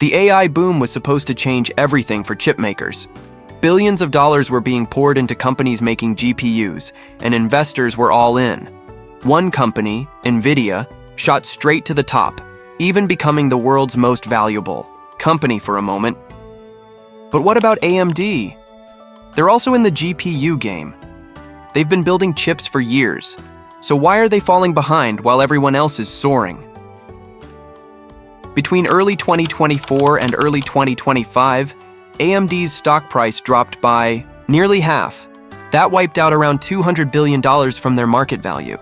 The AI boom was supposed to change everything for chip makers. Billions of dollars were being poured into companies making GPUs, and investors were all in. One company, NVIDIA, shot straight to the top, even becoming the world's most valuable company for a moment. But what about AMD? They're also in the GPU game. They've been building chips for years, so why are they falling behind while everyone else is soaring? Between early 2024 and early 2025, AMD's stock price dropped by nearly half. That wiped out around $200 billion from their market value.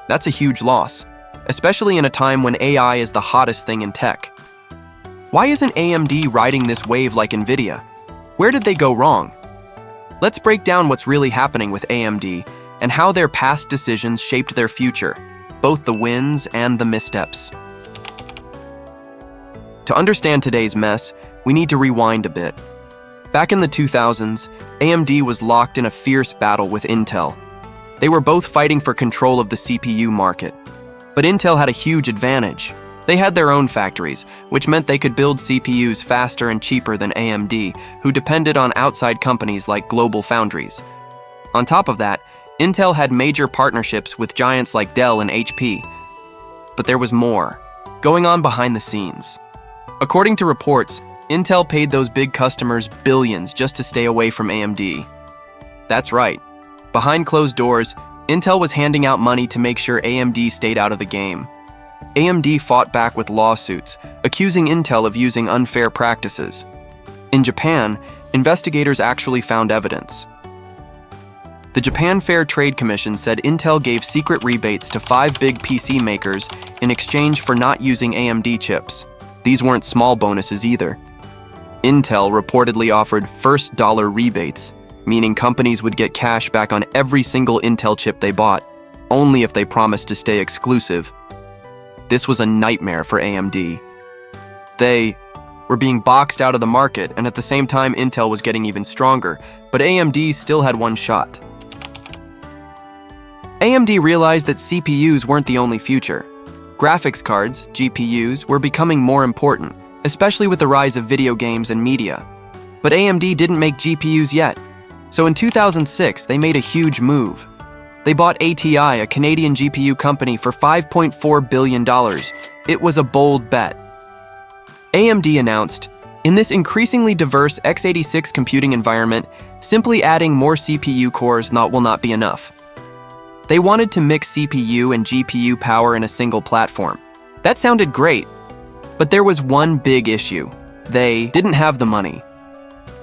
That's a huge loss, especially in a time when AI is the hottest thing in tech. Why isn't AMD riding this wave like NVIDIA? Where did they go wrong? Let's break down what's really happening with AMD and how their past decisions shaped their future, both the wins and the missteps. To understand today's mess, we need to rewind a bit. Back in the 2000s, AMD was locked in a fierce battle with Intel. They were both fighting for control of the CPU market. But Intel had a huge advantage. They had their own factories, which meant they could build CPUs faster and cheaper than AMD, who depended on outside companies like Global Foundries. On top of that, Intel had major partnerships with giants like Dell and HP. But there was more going on behind the scenes. According to reports, Intel paid those big customers billions just to stay away from AMD. That's right. Behind closed doors, Intel was handing out money to make sure AMD stayed out of the game. AMD fought back with lawsuits, accusing Intel of using unfair practices. In Japan, investigators actually found evidence. The Japan Fair Trade Commission said Intel gave secret rebates to 5 big PC makers in exchange for not using AMD chips. These weren't small bonuses either. Intel reportedly offered first dollar rebates, meaning companies would get cash back on every single Intel chip they bought, only if they promised to stay exclusive. This was a nightmare for AMD. They were being boxed out of the market, and at the same time Intel was getting even stronger, but AMD still had one shot. AMD realized that CPUs weren't the only future. Graphics cards, GPUs, were becoming more important, especially with the rise of video games and media. But AMD didn't make GPUs yet. So in 2006, they made a huge move. They bought ATI, a Canadian GPU company, for $5.4 billion. It was a bold bet. AMD announced, in this increasingly diverse x86 computing environment, simply adding more CPU cores will not be enough. They wanted to mix CPU and GPU power in a single platform. That sounded great, but there was one big issue. They didn't have the money.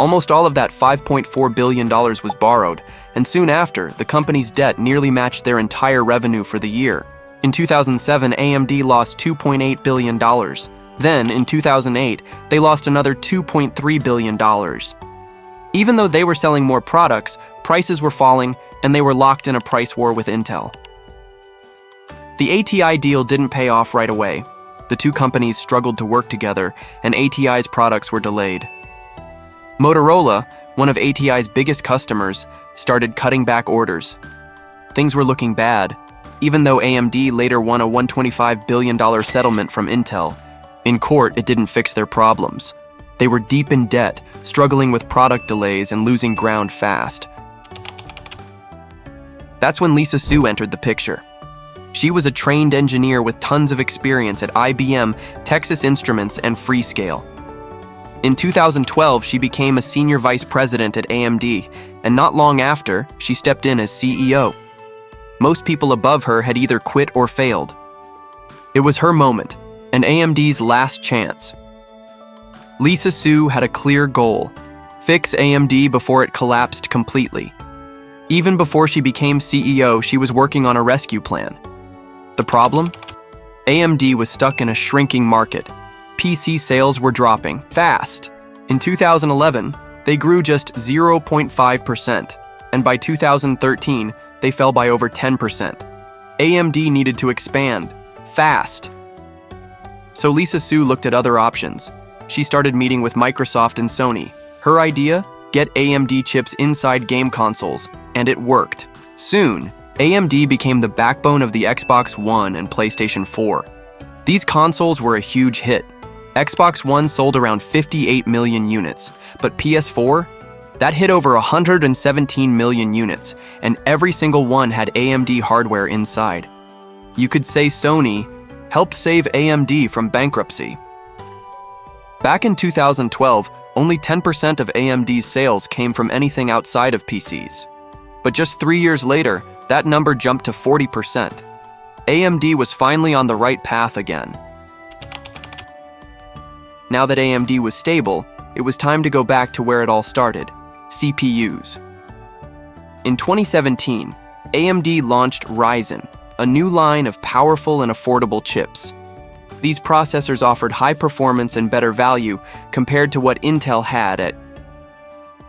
Almost all of that $5.4 billion was borrowed, and soon after, the company's debt nearly matched their entire revenue for the year. In 2007, AMD lost $2.8 billion. Then, in 2008, they lost another $2.3 billion. Even though they were selling more products, prices were falling, and they were locked in a price war with Intel. The ATI deal didn't pay off right away. The two companies struggled to work together, and ATI's products were delayed. Motorola, one of ATI's biggest customers, started cutting back orders. Things were looking bad, even though AMD later won a $125 billion settlement from Intel. In court, it didn't fix their problems. They were deep in debt, struggling with product delays and losing ground fast. That's when Lisa Su entered the picture. She was a trained engineer with tons of experience at IBM, Texas Instruments, and Freescale. In 2012, she became a senior vice president at AMD, and not long after, she stepped in as CEO. Most people above her had either quit or failed. It was her moment, and AMD's last chance. Lisa Su had a clear goal: fix AMD before it collapsed completely. Even before she became CEO, she was working on a rescue plan. The problem? AMD was stuck in a shrinking market. PC sales were dropping fast. In 2011, they grew just 0.5%, and by 2013, they fell by over 10%. AMD needed to expand fast. So Lisa Su looked at other options. She started meeting with Microsoft and Sony. Her idea? Get AMD chips inside game consoles, and it worked. Soon, AMD became the backbone of the Xbox One and PlayStation 4. These consoles were a huge hit. Xbox One sold around 58 million units, but PS4? That hit over 117 million units, and every single one had AMD hardware inside. You could say Sony helped save AMD from bankruptcy. Back in 2012, only 10% of AMD's sales came from anything outside of PCs. But just 3 years later, that number jumped to 40%. AMD was finally on the right path again. Now that AMD was stable, it was time to go back to where it all started: CPUs. In 2017, AMD launched Ryzen, a new line of powerful and affordable chips. These processors offered high performance and better value compared to what Intel had at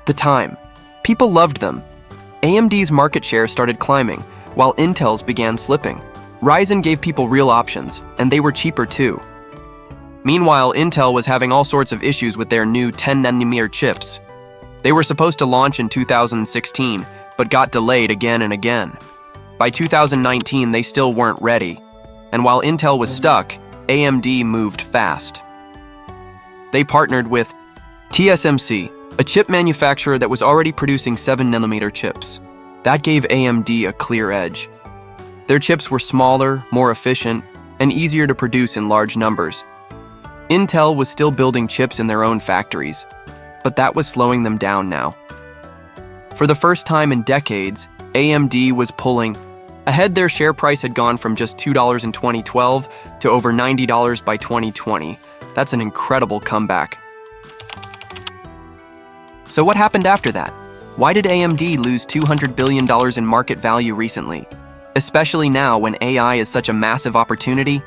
the time. People loved them. AMD's market share started climbing, while Intel's began slipping. Ryzen gave people real options, and they were cheaper too. Meanwhile, Intel was having all sorts of issues with their new 10nm chips. They were supposed to launch in 2016, but got delayed again and again. By 2019, they still weren't ready. And while Intel was stuck, AMD moved fast. They partnered with TSMC, a chip manufacturer that was already producing 7nm chips. That gave AMD a clear edge. Their chips were smaller, more efficient, and easier to produce in large numbers. Intel was still building chips in their own factories, but that was slowing them down now. For the first time in decades, AMD was pulling ahead. Their share price had gone from just $2 in 2012 to over $90 by 2020. That's an incredible comeback. So what happened after that? Why did AMD lose $200 billion in market value recently? Especially now when AI is such a massive opportunity?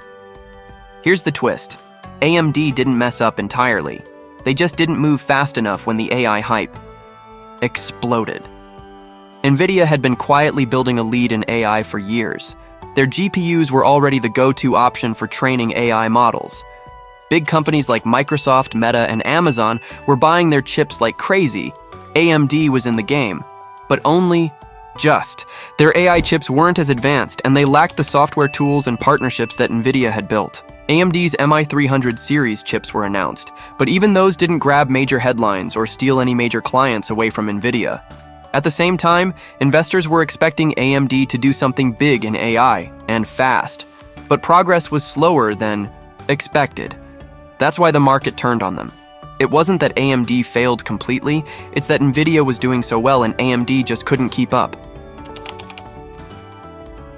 Here's the twist. AMD didn't mess up entirely. They just didn't move fast enough when the AI hype exploded. NVIDIA had been quietly building a lead in AI for years. Their GPUs were already the go-to option for training AI models. Big companies like Microsoft, Meta, and Amazon were buying their chips like crazy. AMD was in the game, but only just. Their AI chips weren't as advanced, and they lacked the software tools and partnerships that NVIDIA had built. AMD's MI300 series chips were announced, but even those didn't grab major headlines or steal any major clients away from NVIDIA. At the same time, investors were expecting AMD to do something big in AI, and fast. But progress was slower than expected. That's why the market turned on them. It wasn't that AMD failed completely, it's that NVIDIA was doing so well and AMD just couldn't keep up.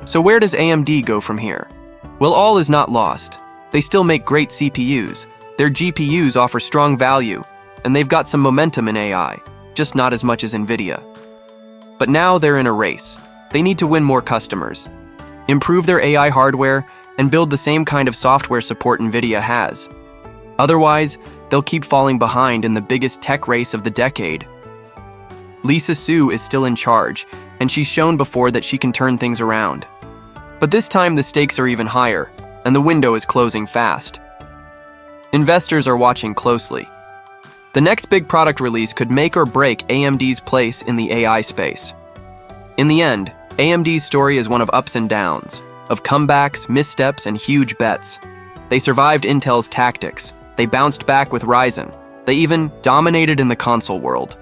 So where does AMD go from here? Well, all is not lost. They still make great CPUs, their GPUs offer strong value, and they've got some momentum in AI, just not as much as NVIDIA. But now they're in a race. They need to win more customers, improve their AI hardware, and build the same kind of software support NVIDIA has. Otherwise, they'll keep falling behind in the biggest tech race of the decade. Lisa Su is still in charge, and she's shown before that she can turn things around. But this time the stakes are even higher, and the window is closing fast. Investors are watching closely. The next big product release could make or break AMD's place in the AI space. In the end, AMD's story is one of ups and downs, of comebacks, missteps, and huge bets. They survived Intel's tactics. They bounced back with Ryzen. They even dominated in the console world.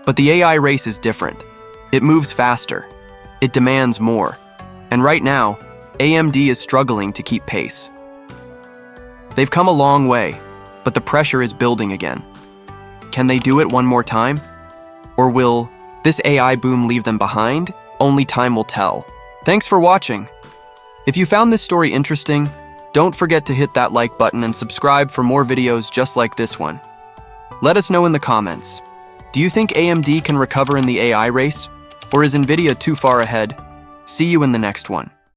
But the AI race is different. It moves faster. It demands more. And right now, AMD is struggling to keep pace. They've come a long way, but the pressure is building again. Can they do it one more time? Or will this AI boom leave them behind? Only time will tell. Thanks for watching. If you found this story interesting, don't forget to hit that like button and subscribe for more videos just like this one. Let us know in the comments. Do you think AMD can recover in the AI race? Or is NVIDIA too far ahead? See you in the next one.